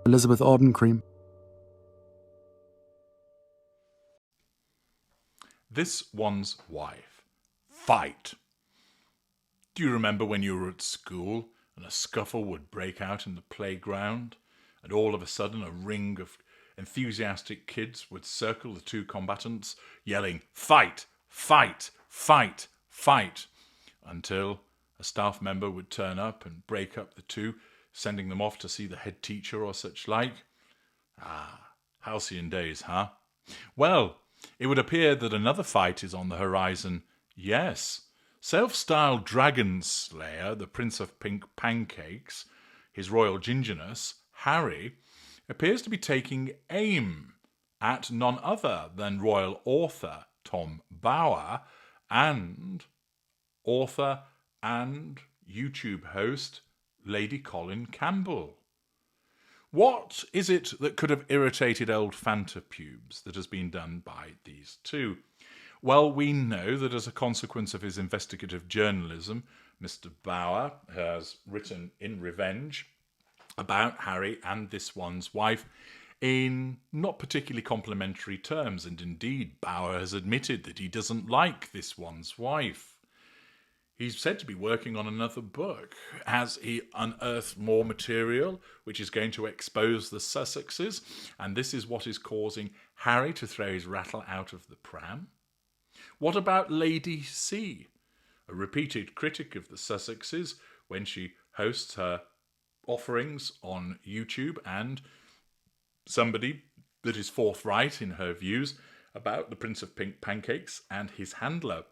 Elizabeth Audencream. This one's wife. Fight. Do you remember when you were at school and a scuffle would break out in the playground, and all of a sudden a ring of enthusiastic kids would circle the two combatants, yelling, "Fight! Fight! Fight! Fight!" until a staff member would turn up and break up the two, sending them off to see the head teacher or such like? Halcyon days, huh? Well, it would appear that another fight is on the horizon. Yes, self-styled dragon slayer, the Prince of Pink Pancakes, His Royal Gingerness, Harry, appears to be taking aim at none other than royal author Tom Bower and author and YouTube host Lady Colin Campbell. What is it that could have irritated old Fanta pubes that has been done by these two? Well, we know that as a consequence of his investigative journalism, Mr. Bower has written in revenge about Harry and this one's wife in not particularly complimentary terms, and indeed Bower has admitted that he doesn't like this one's wife. He's said to be working on another book. Has he unearthed more material which is going to expose the Sussexes? And this is what is causing Harry to throw his rattle out of the pram? What about Lady C, a repeated critic of the Sussexes when she hosts her offerings on YouTube, and somebody that is forthright in her views about the Prince of Pink Pancakes and his handler?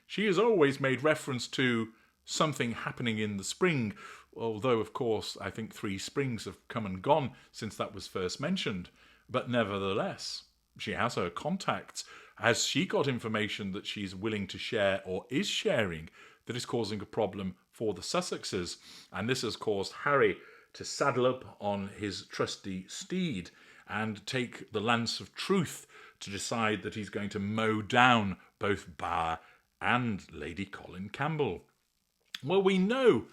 She has always made reference to something happening in the spring, although, of course, I think 3 springs have come and gone since that was first mentioned. But nevertheless, she has her contacts. Has she got information that she's willing to share or is sharing that is causing a problem for the Sussexes? And this has caused Harry to saddle up on his trusty steed and take the lance of truth to decide that he's going to mow down both Bower and Lady Colin Campbell. Well, we know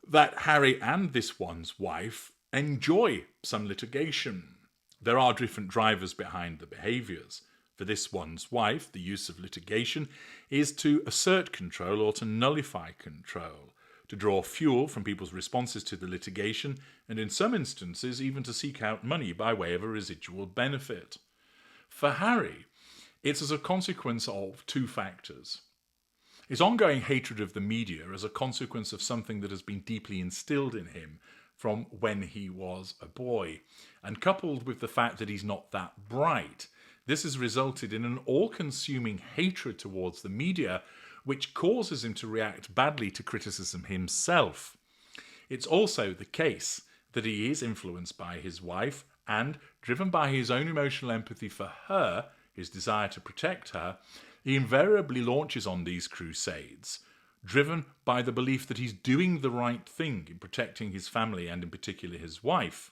that Harry and this one's wife enjoy some litigation. There are different drivers behind the behaviours. For this one's wife, the use of litigation is to assert control or to nullify control, to draw fuel from people's responses to the litigation, and in some instances even to seek out money by way of a residual benefit. For Harry, it's as a consequence of 2 factors. His ongoing hatred of the media as a consequence of something that has been deeply instilled in him from when he was a boy, and coupled with the fact that he's not that bright, this has resulted in an all-consuming hatred towards the media, which causes him to react badly to criticism himself. It's also the case that he is influenced by his wife and, driven by his own emotional empathy for her, his desire to protect her, he invariably launches on these crusades, driven by the belief that he's doing the right thing in protecting his family and in particular his wife.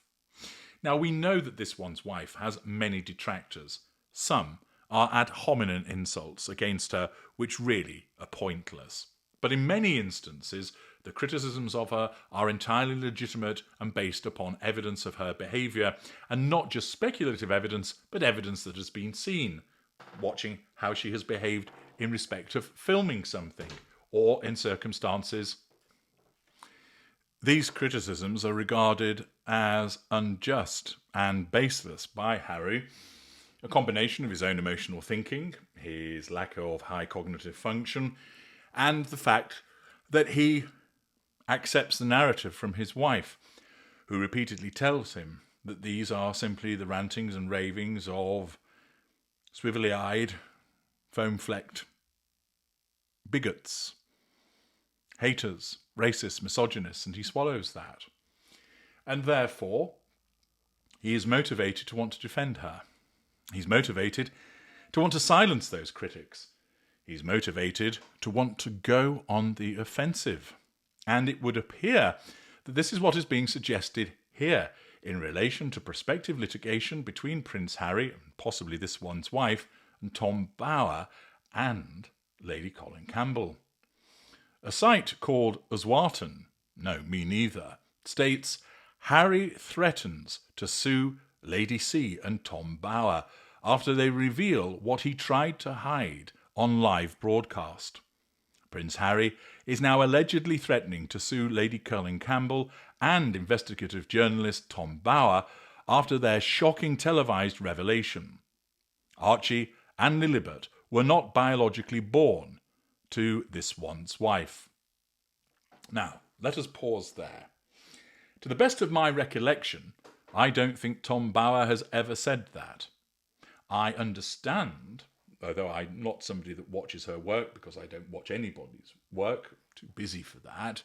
Now, we know that this one's wife has many detractors. Some are ad hominem insults against her which really are pointless. But in many instances, the criticisms of her are entirely legitimate and based upon evidence of her behaviour, and not just speculative evidence, but evidence that has been seen, watching how she has behaved in respect of filming something, or in circumstances. These criticisms are regarded as unjust and baseless by Harry, a combination of his own emotional thinking, his lack of high cognitive function, and the fact that he accepts the narrative from his wife, who repeatedly tells him that these are simply the rantings and ravings of swivelly-eyed, foam-flecked bigots, haters, racists, misogynists, and he swallows that. And therefore, he is motivated to want to defend her. He's motivated to want to silence those critics. He's motivated to want to go on the offensive. And it would appear that this is what is being suggested here in relation to prospective litigation between Prince Harry, and possibly this one's wife, and Tom Bower and Lady Colin Campbell. A site called Uswarton, no, me neither, states, Harry threatens to sue Lady C and Tom Bower after they reveal what he tried to hide on live broadcast. Prince Harry is now allegedly threatening to sue Lady Colin Campbell and investigative journalist Tom Bower after their shocking televised revelation. Archie and Lilibet were not biologically born to this one's wife. Now, let us pause there. To the best of my recollection, I don't think Tom Bower has ever said that. I understand, although I'm not somebody that watches her work because I don't watch anybody's work, too busy for that,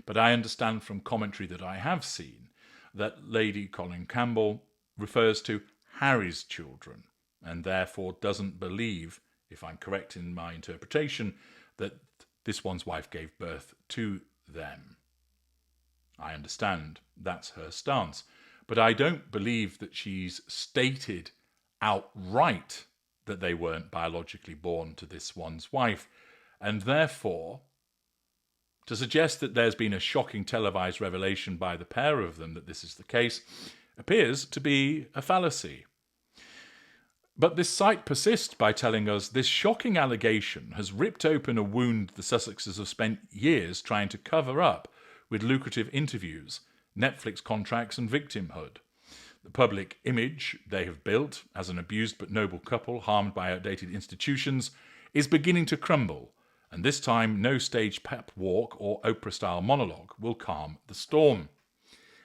but I understand from commentary that I have seen that Lady Colin Campbell refers to Harry's children and therefore doesn't believe, if I'm correct in my interpretation, that this one's wife gave birth to them. I understand that's her stance, but I don't believe that she's stated outright that they weren't biologically born to this one's wife, and therefore to suggest that there's been a shocking televised revelation by the pair of them that this is the case appears to be a fallacy. But this site persists by telling us this shocking allegation has ripped open a wound the Sussexes have spent years trying to cover up with lucrative interviews, Netflix contracts and victimhood. The public image they have built as an abused but noble couple harmed by outdated institutions is beginning to crumble, and this time no stage pep walk or Oprah-style monologue will calm the storm.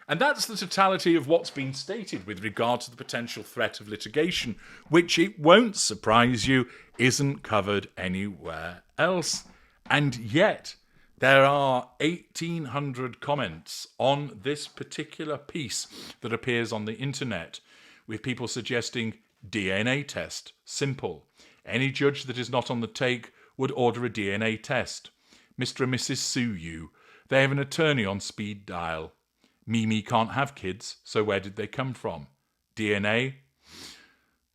And that's the totality of what's been stated with regard to the potential threat of litigation, which, it won't surprise you, isn't covered anywhere else. And yet, there are 1,800 comments on this particular piece that appears on the internet, with people suggesting DNA test, simple. Any judge that is not on the take would order a DNA test. Mr. and Mrs. sue you. They have an attorney on speed dial. Mimi can't have kids, so where did they come from? DNA?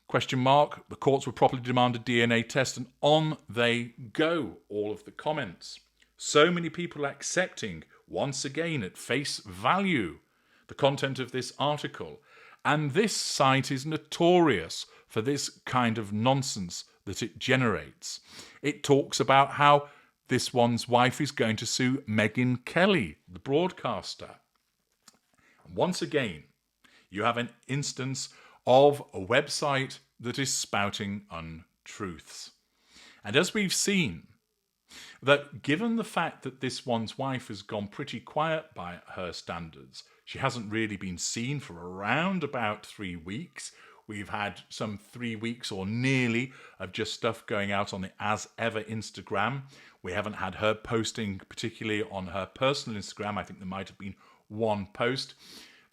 Question mark. The courts would properly demand a DNA test, and on they go, all of the comments. So many people accepting, once again at face value, the content of this article. And this site is notorious for this kind of nonsense that it generates. It talks about how this one's wife is going to sue Meghan Kelly, the broadcaster. Once again, you have an instance of a website that is spouting untruths. And as we've seen, that given the fact that this one's wife has gone pretty quiet by her standards, she hasn't really been seen for around about 3 weeks. We've had some 3 weeks or nearly of just stuff going out on the As Ever Instagram. We haven't had her posting particularly on her personal Instagram. I think there might have been one post.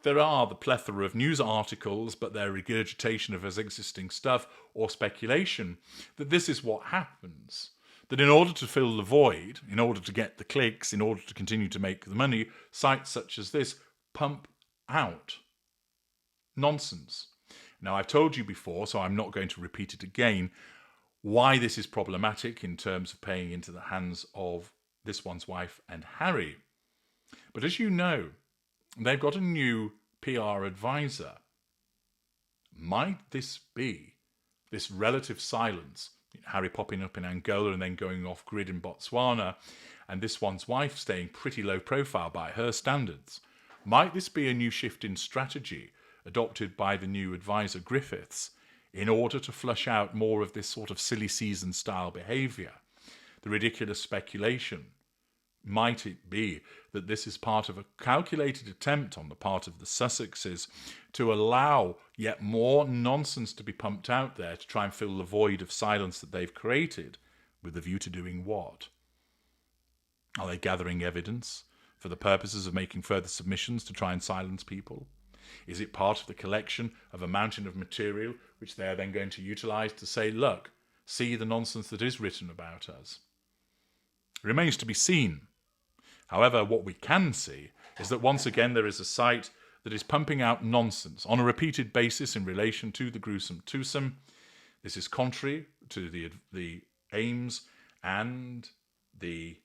There are the plethora of news articles, but they're regurgitation of his existing stuff or speculation that this is what happens. That in order to fill the void, in order to get the clicks, in order to continue to make the money, sites such as this pump out nonsense. Now, I've told you before, so I'm not going to repeat it again, why this is problematic in terms of paying into the hands of this one's wife and Harry. But as you know, they've got a new PR advisor. Might this be this relative silence, Harry popping up in Angola and then going off grid in Botswana, and this one's wife staying pretty low profile by her standards? Might this be a new shift in strategy adopted by the new advisor Griffiths in order to flush out more of this sort of silly season style behaviour, the ridiculous speculation? Might it be that this is part of a calculated attempt on the part of the Sussexes to allow yet more nonsense to be pumped out there to try and fill the void of silence that they've created, with a view to doing what? Are they gathering evidence for the purposes of making further submissions to try and silence people? Is it part of the collection of a mountain of material which they are then going to utilise to say, look, see the nonsense that is written about us? It remains to be seen. However, what we can see is that once again there is a site that is pumping out nonsense on a repeated basis in relation to the gruesome twosome. This is contrary to the aims and the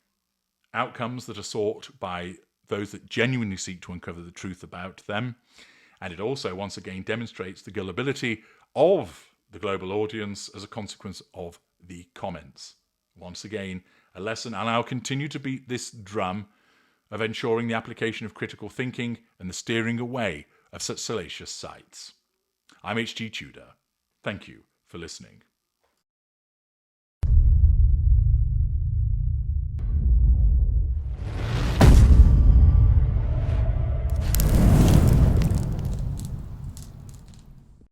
outcomes that are sought by those that genuinely seek to uncover the truth about them. And it also, once again, demonstrates the gullibility of the global audience as a consequence of the comments. Once again, a lesson, and I'll continue to beat this drum of ensuring the application of critical thinking and the steering away of such salacious sites. I'm H.G. Tudor. Thank you for listening.